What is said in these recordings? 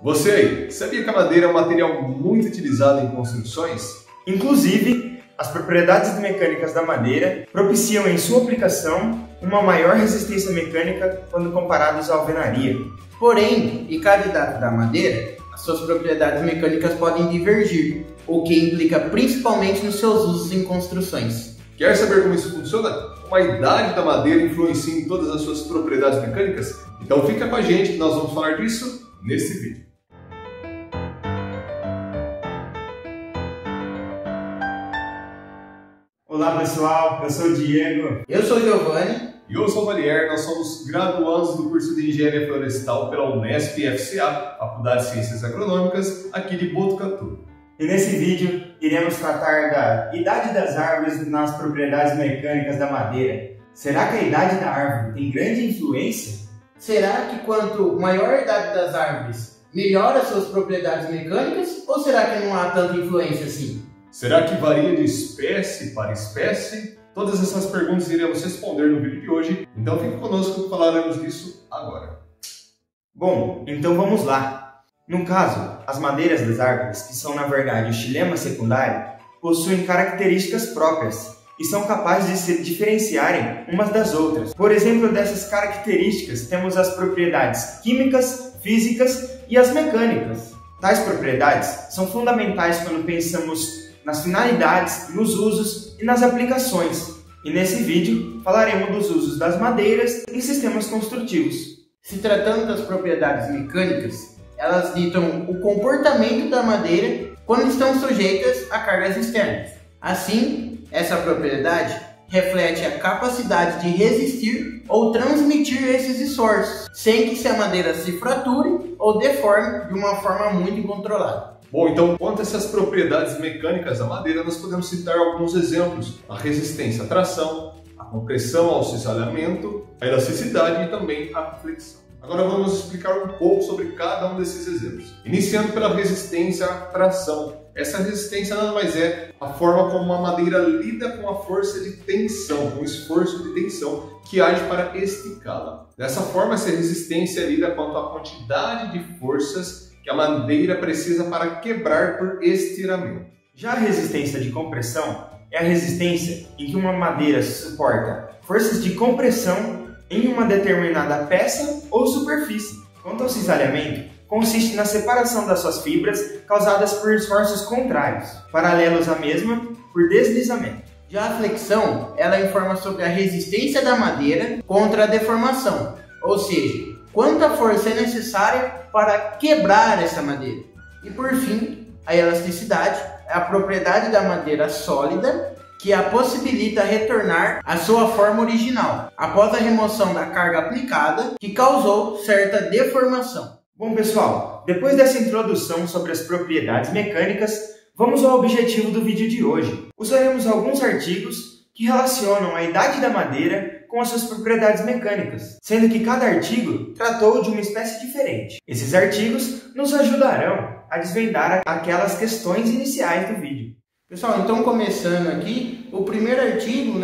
Você aí, sabia que a madeira é um material muito utilizado em construções? Inclusive, as propriedades mecânicas da madeira propiciam em sua aplicação uma maior resistência mecânica quando comparados à alvenaria. Porém, e cada idade da madeira, as suas propriedades mecânicas podem divergir, o que implica principalmente nos seus usos em construções. Quer saber como isso funciona? Como a idade da madeira influencia em todas as suas propriedades mecânicas? Então fica com a gente que nós vamos falar disso nesse vídeo. Olá pessoal, eu sou o Diego. Eu sou o Giovanni. E eu sou o Valier, nós somos graduandos do curso de Engenharia Florestal pela Unesp FCA, Faculdade de Ciências Agronômicas, aqui de Botucatu. E nesse vídeo iremos tratar da idade das árvores nas propriedades mecânicas da madeira. Será que a idade da árvore tem grande influência? Será que quanto maior a idade das árvores, melhora suas propriedades mecânicas? Ou será que não há tanta influência assim? Será que varia de espécie para espécie? Todas essas perguntas iremos responder no vídeo de hoje, então fique conosco que falaremos disso agora. Bom, então vamos lá. No caso, as madeiras das árvores, que são na verdade o xilema secundário, possuem características próprias e são capazes de se diferenciarem umas das outras. Por exemplo, dessas características temos as propriedades químicas, físicas e as mecânicas. Tais propriedades são fundamentais quando pensamos nas finalidades, nos usos e nas aplicações. E nesse vídeo falaremos dos usos das madeiras em sistemas construtivos. Se tratando das propriedades mecânicas, elas ditam o comportamento da madeira quando estão sujeitas a cargas externas. Assim, essa propriedade reflete a capacidade de resistir ou transmitir esses esforços, sem que a madeira se frature ou deforme de uma forma muito incontrolada. Bom, então, quanto a essas propriedades mecânicas da madeira, nós podemos citar alguns exemplos: a resistência à tração, a compressão ao cisalhamento, a elasticidade e também a flexão. Agora vamos explicar um pouco sobre cada um desses exemplos. Iniciando pela resistência à tração. Essa resistência nada mais é a forma como a madeira lida com a força de tensão, com o esforço de tensão que age para esticá-la. Dessa forma, essa resistência lida quanto à quantidade de forças que a madeira precisa para quebrar por estiramento. Já a resistência de compressão é a resistência em que uma madeira suporta forças de compressão em uma determinada peça ou superfície. Quanto ao cisalhamento, consiste na separação das suas fibras causadas por esforços contrários, paralelos à mesma por deslizamento. Já a flexão, ela informa sobre a resistência da madeira contra a deformação, ou seja, quanta força é necessária para quebrar essa madeira. E por fim, a elasticidade é a propriedade da madeira sólida que a possibilita retornar à sua forma original, após a remoção da carga aplicada que causou certa deformação. Bom pessoal, depois dessa introdução sobre as propriedades mecânicas, vamos ao objetivo do vídeo de hoje. Usaremos alguns artigos que relacionam a idade da madeira com as suas propriedades mecânicas, sendo que cada artigo tratou de uma espécie diferente. Esses artigos nos ajudarão a desvendar aquelas questões iniciais do vídeo. Pessoal, então começando aqui, o primeiro artigo,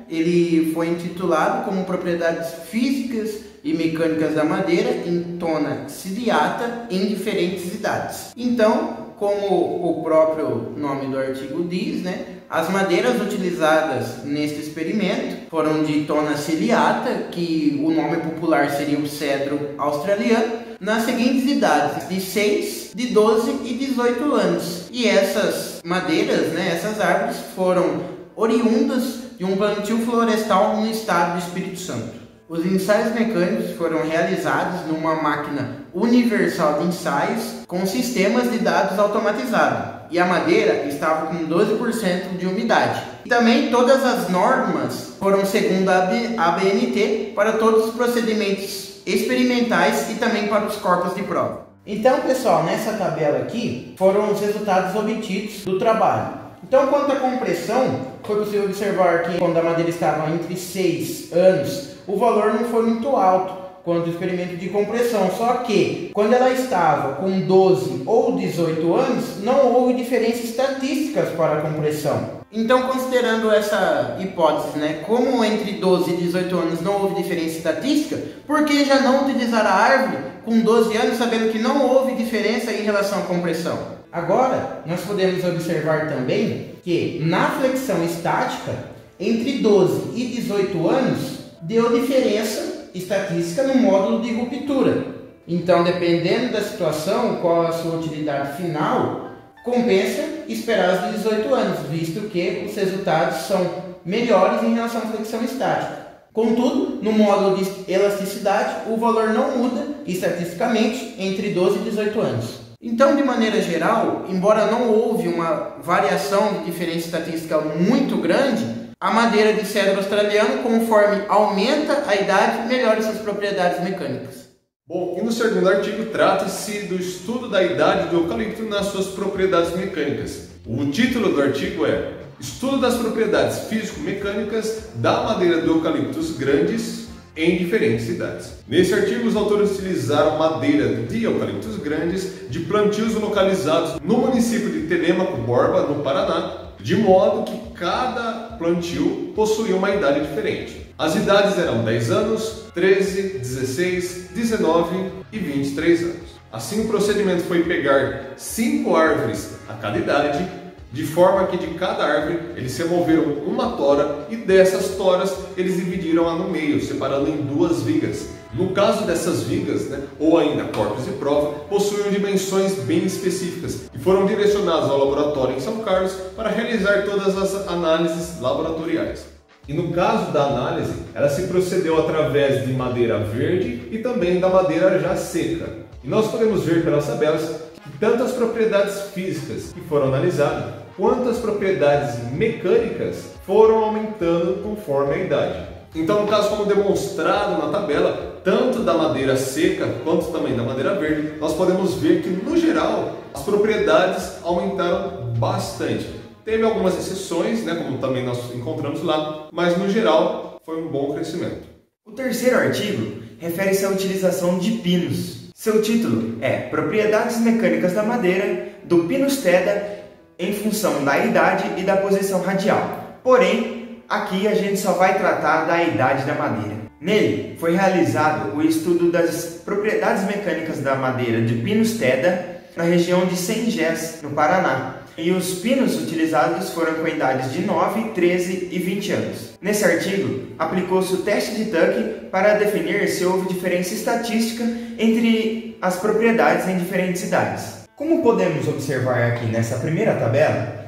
ele foi intitulado como Propriedades Físicas e Mecânicas da Madeira em tona ciliata em diferentes idades. Então, como o próprio nome do artigo diz, as madeiras utilizadas neste experimento foram de tona ciliata, que o nome popular seria o cedro australiano, nas seguintes idades, de 6, de 12 e 18 anos. E essas madeiras, essas árvores, foram oriundas de um plantio florestal no estado do Espírito Santo. Os ensaios mecânicos foram realizados numa máquina universal de ensaios com sistemas de dados automatizados. E a madeira estava com 12% de umidade. E também todas as normas foram segundo a ABNT para todos os procedimentos experimentais e também para os corpos de prova. Então, pessoal, nessa tabela aqui foram os resultados obtidos do trabalho. Então, quanto à compressão, foi possível observar que quando a madeira estava entre 6 anos, o valor não foi muito alto quanto ao experimento de compressão, só que quando ela estava com 12 ou 18 anos, não houve diferenças estatísticas para a compressão. Então, considerando essa hipótese, né, como entre 12 e 18 anos não houve diferença estatística, por que já não utilizar a árvore com 12 anos sabendo que não houve diferença em relação à compressão? Agora, nós podemos observar também que na flexão estática, entre 12 e 18 anos, deu diferença estatística no módulo de ruptura. Então, dependendo da situação, qual a sua utilidade final, compensa esperar os 18 anos, visto que os resultados são melhores em relação à flexão estática. Contudo, no módulo de elasticidade, o valor não muda estatisticamente entre 12 e 18 anos. Então, de maneira geral, embora não houve uma variação de diferença estatística muito grande, a madeira de cedro australiano, conforme aumenta a idade, melhora suas propriedades mecânicas. Bom, e no segundo artigo trata-se do estudo da idade do eucalipto nas suas propriedades mecânicas. O título do artigo é Estudo das propriedades físico-mecânicas da madeira do eucaliptus grandes em diferentes idades. Nesse artigo, os autores utilizaram madeira de eucaliptus grandes de plantios localizados no município de Telêmaco Borba, no Paraná, de modo que cada plantio possuía uma idade diferente. As idades eram 10 anos, 13, 16, 19 e 23 anos. Assim, o procedimento foi pegar 5 árvores a cada idade, de forma que de cada árvore eles removeram uma tora e dessas toras eles dividiram-a no meio, separando em 2 vigas. No caso dessas vigas, ou ainda corpos de prova, possuíam dimensões bem específicas e foram direcionados ao laboratório em São Carlos para realizar todas as análises laboratoriais. E no caso da análise, ela se procedeu através de madeira verde e também da madeira já seca. E nós podemos ver pelas tabelas que tanto as propriedades físicas que foram analisadas, quanto as propriedades mecânicas foram aumentando conforme a idade. Então, no caso, como demonstrado na tabela, tanto da madeira seca quanto também da madeira verde, nós podemos ver que, no geral, as propriedades aumentaram bastante. Teve algumas exceções, como também nós encontramos lá, mas no geral foi um bom crescimento. O terceiro artigo refere-se à utilização de pinos. Seu título é Propriedades Mecânicas da Madeira do Pinus teda em função da idade e da posição radial. Porém, aqui a gente só vai tratar da idade da madeira. Nele foi realizado o estudo das propriedades mecânicas da madeira de Pinus teda na região de Sengés, no Paraná. E os pinos utilizados foram com idades de 9, 13 e 20 anos. Nesse artigo, aplicou-se o teste de Tuck para definir se houve diferença estatística entre as propriedades em diferentes idades. Como podemos observar aqui nessa primeira tabela,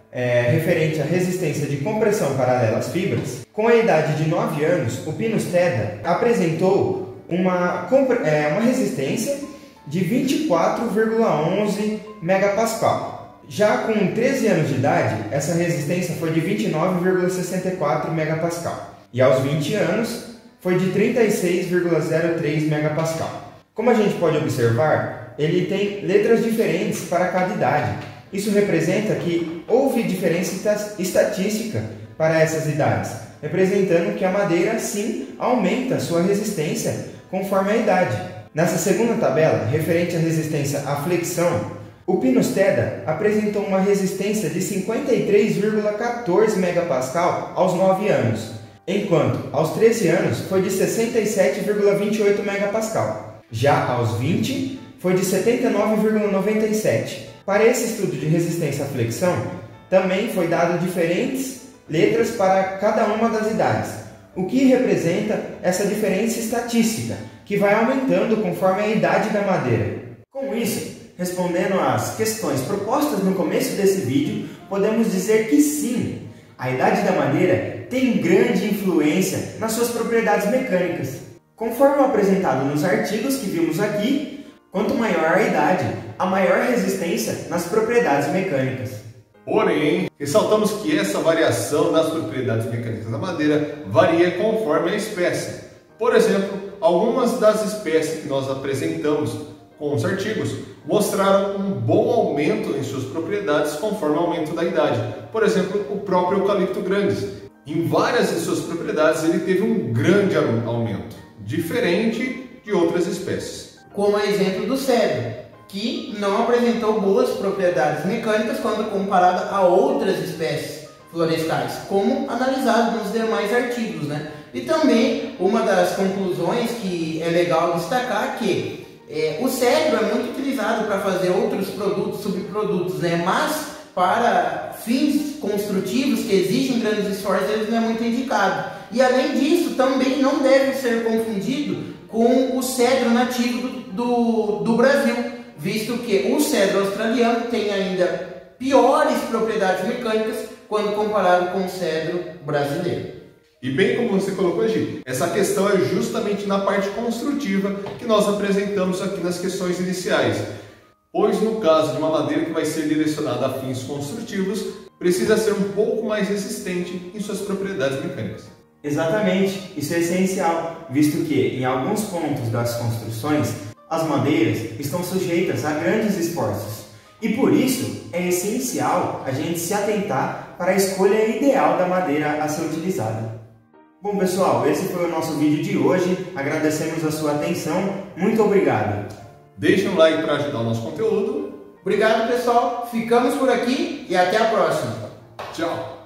referente à resistência de compressão paralela às fibras, com a idade de 9 anos, o Pinus teda apresentou uma resistência de 24,11 megapascal. Já com 13 anos de idade, essa resistência foi de 29,64 megapascal. E aos 20 anos, foi de 36,03 megapascal. Como a gente pode observar, ele tem letras diferentes para cada idade. Isso representa que houve diferença estatística para essas idades, representando que a madeira, sim, aumenta sua resistência conforme a idade. Nessa segunda tabela, referente à resistência à flexão, o Pinus teda apresentou uma resistência de 53,14 megapascal aos 9 anos, enquanto aos 13 anos foi de 67,28 megapascal. Já aos 20 foi de 79,97. Para esse estudo de resistência à flexão, também foi dado diferentes letras para cada uma das idades, o que representa essa diferença estatística, que vai aumentando conforme a idade da madeira. Com isso, respondendo às questões propostas no começo desse vídeo, podemos dizer que sim, a idade da madeira tem grande influência nas suas propriedades mecânicas. Conforme apresentado nos artigos que vimos aqui, quanto maior a idade, a maior resistência nas propriedades mecânicas. Porém, ressaltamos que essa variação das propriedades mecânicas da madeira varia conforme a espécie. Por exemplo, algumas das espécies que nós apresentamos com os artigos mostraram um bom aumento em suas propriedades conforme o aumento da idade. Por exemplo, o próprio eucalipto grandes. Em várias de suas propriedades ele teve um grande aumento, diferente de outras espécies. Como exemplo do cedro, que não apresentou boas propriedades mecânicas quando comparada a outras espécies. florestais, como analisado nos demais artigos, né? E também uma das conclusões que é legal destacar que o cedro é muito utilizado para fazer outros produtos, subprodutos, né? Mas para fins construtivos que exigem grandes esforços, ele não é muito indicado. E além disso, também não deve ser confundido com o cedro nativo do Brasil, visto que o cedro australiano tem ainda piores propriedades mecânicas quando comparado com o cedro brasileiro. E bem como você colocou, Gi, essa questão é justamente na parte construtiva que nós apresentamos aqui nas questões iniciais. Pois no caso de uma madeira que vai ser direcionada a fins construtivos, precisa ser um pouco mais resistente em suas propriedades mecânicas. Exatamente, isso é essencial, visto que em alguns pontos das construções, as madeiras estão sujeitas a grandes esforços. E por isso é essencial a gente se atentar para a escolha ideal da madeira a ser utilizada. Bom pessoal, esse foi o nosso vídeo de hoje, agradecemos a sua atenção, muito obrigado! Deixe um like para ajudar o nosso conteúdo. Obrigado pessoal, ficamos por aqui e até a próxima! Tchau!